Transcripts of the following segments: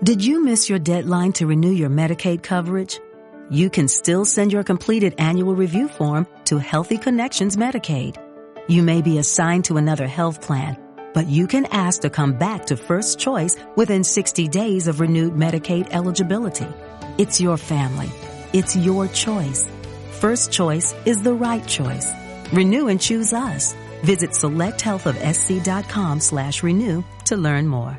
Did you miss your deadline to renew your Medicaid coverage? You can still send your completed annual review form to Healthy Connections Medicaid. You may be assigned to another health plan, but you can ask to come back to First Choice within 60 days of renewed Medicaid eligibility. It's your family. It's your choice. First Choice is the right choice. Renew and choose us. Visit selecthealthofsc.com/renew to learn more.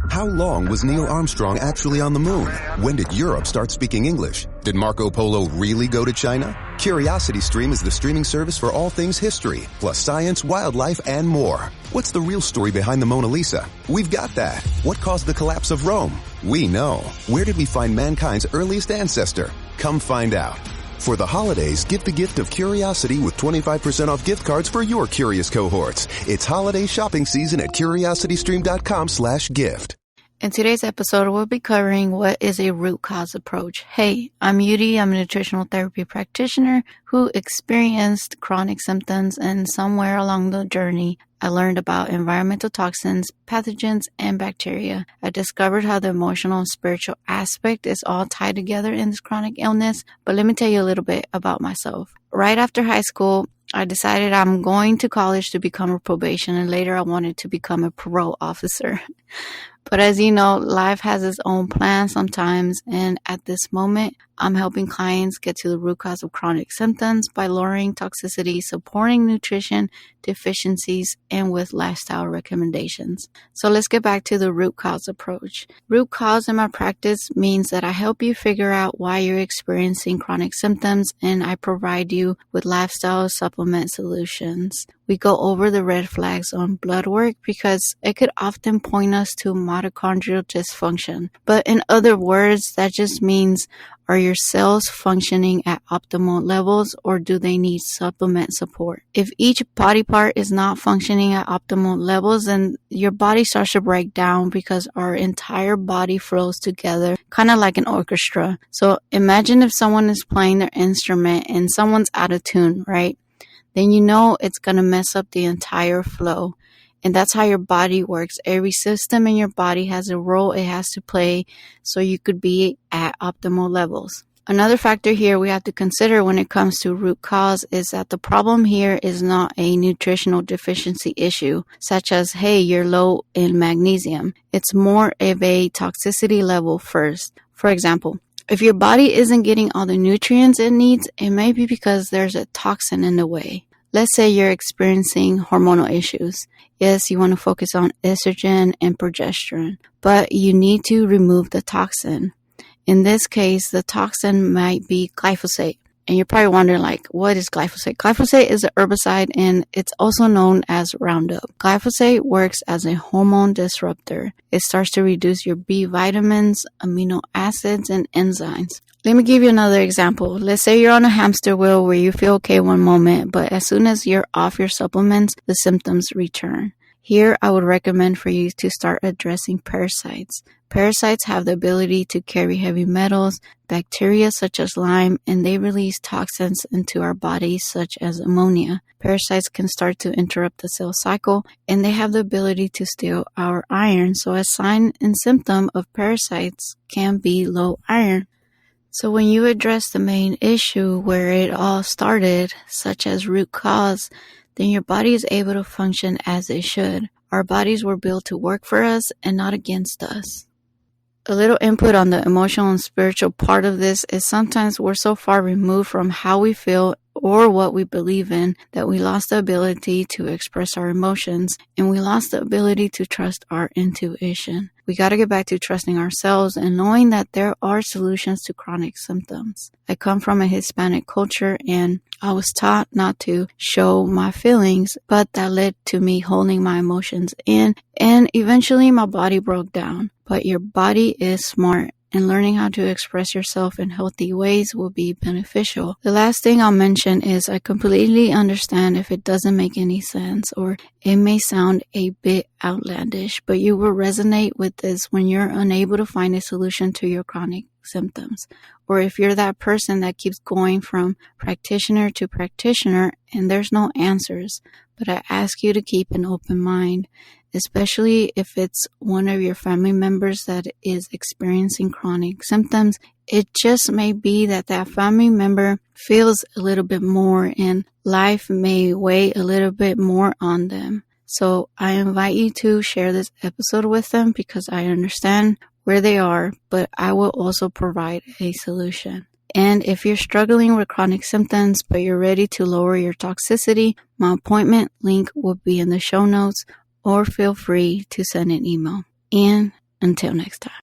How long was Neil Armstrong actually on the moon? When did Europe start speaking English? Did Marco Polo really go to China? CuriosityStream is the streaming service for all things history, plus science, wildlife, and more. What's the real story behind the Mona Lisa? We've got that. What caused the collapse of Rome? We know. Where did we find mankind's earliest ancestor? Come find out. For the holidays, give the gift of curiosity with 25% off gift cards for your curious cohorts. It's holiday shopping season at curiositystream.com/gift. In today's episode, we'll be covering what is a root cause approach. Hey, I'm Yuri. I'm a nutritional therapy practitioner who experienced chronic symptoms, and somewhere along the journey, I learned about environmental toxins, pathogens, and bacteria. I discovered how the emotional and spiritual aspect is all tied together in this chronic illness. But let me tell you a little bit about myself. Right after high school, I decided I'm going to college to become a probation, and later I wanted to become a parole officer. But as you know, life has its own plans sometimes, and at this moment, I'm helping clients get to the root cause of chronic symptoms by lowering toxicity, supporting nutrition deficiencies, and with lifestyle recommendations. So let's get back to the root cause approach. Root cause in my practice means that I help you figure out why you're experiencing chronic symptoms, and I provide you with lifestyle supplement solutions. We go over the red flags on blood work because it could often point us to mitochondrial dysfunction. But in other words, that just means, are your cells functioning at optimal levels, or do they need supplement support? If each body part is not functioning at optimal levels, then your body starts to break down because our entire body flows together, kind of like an orchestra. So imagine if someone is playing their instrument and someone's out of tune, right? Then you know it's going to mess up the entire flow. And that's how your body works. Every system in your body has a role it has to play so you could be at optimal levels. Another factor here we have to consider when it comes to root cause is that the problem here is not a nutritional deficiency issue, such as, hey, you're low in magnesium. It's more of a toxicity level first. For example, if your body isn't getting all the nutrients it needs, it may be because there's a toxin in the way. Let's say you're experiencing hormonal issues. Yes, you want to focus on estrogen and progesterone, but you need to remove the toxin. In this case, the toxin might be glyphosate. And you're probably wondering, what is glyphosate? Glyphosate is an herbicide, and it's also known as Roundup. Glyphosate works as a hormone disruptor. It starts to reduce your B vitamins, amino acids, and enzymes. Let me give you another example. Let's say you're on a hamster wheel where you feel okay one moment, but as soon as you're off your supplements, the symptoms return. Here, I would recommend for you to start addressing parasites. Parasites have the ability to carry heavy metals, bacteria such as Lyme, and they release toxins into our bodies such as ammonia. Parasites can start to interrupt the cell cycle, and they have the ability to steal our iron. So a sign and symptom of parasites can be low iron. So when you address the main issue where it all started, such as root cause, then your body is able to function as it should. Our bodies were built to work for us and not against us. A little input on the emotional and spiritual part of this is sometimes we're so far removed from how we feel or what we believe in that we lost the ability to express our emotions, and we lost the ability to trust our intuition. We got to get back to trusting ourselves and knowing that there are solutions to chronic symptoms. I come from a Hispanic culture, and I was taught not to show my feelings, but that led to me holding my emotions in, and eventually my body broke down. But your body is smart, and learning how to express yourself in healthy ways will be beneficial. The last thing I'll mention is I completely understand if it doesn't make any sense or it may sound a bit outlandish, but you will resonate with this when you're unable to find a solution to your chronic symptoms, or if you're that person that keeps going from practitioner to practitioner and there's no answers. But I ask you to keep an open mind especially if it's one of your family members that is experiencing chronic symptoms. It just may be that family member feels a little bit more and life may weigh a little bit more on them. So I invite you to share this episode with them because I understand where they are, but I will also provide a solution. And if you're struggling with chronic symptoms, but you're ready to lower your toxicity, my appointment link will be in the show notes, or feel free to send an email. And until next time.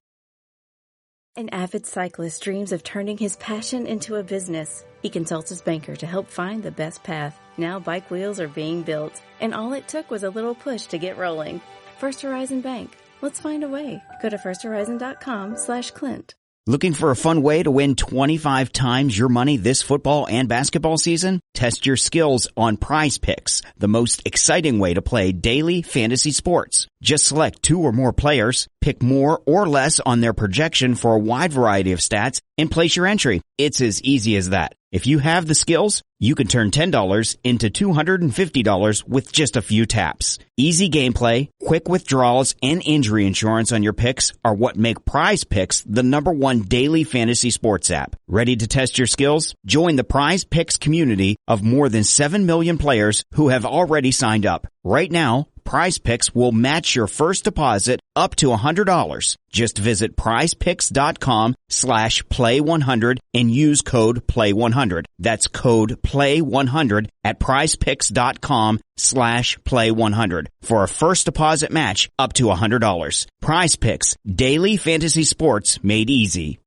An avid cyclist dreams of turning his passion into a business. He consults his banker to help find the best path. Now bike wheels are being built, and all it took was a little push to get rolling. First Horizon Bank. Let's find a way. Go to firsthorizon.com/Clint. Looking for a fun way to win 25 times your money this football and basketball season? Test your skills on Prize Picks, the most exciting way to play daily fantasy sports. Just select 2 or more players, pick more or less on their projection for a wide variety of stats, and place your entry. It's as easy as that. If you have the skills, you can turn $10 into $250 with just a few taps. Easy gameplay, quick withdrawals, and injury insurance on your picks are what make Prize Picks the #1 daily fantasy sports app. Ready to test your skills? Join the Prize Picks community of more than 7 million players who have already signed up. Right now, Prize Picks will match your first deposit up to $100. Just visit prizepicks.com/play100 and use code PLAY100. That's code PLAY100 at prizepicks.com/play100 for a first deposit match up to $100. Prize Picks, daily fantasy sports made easy.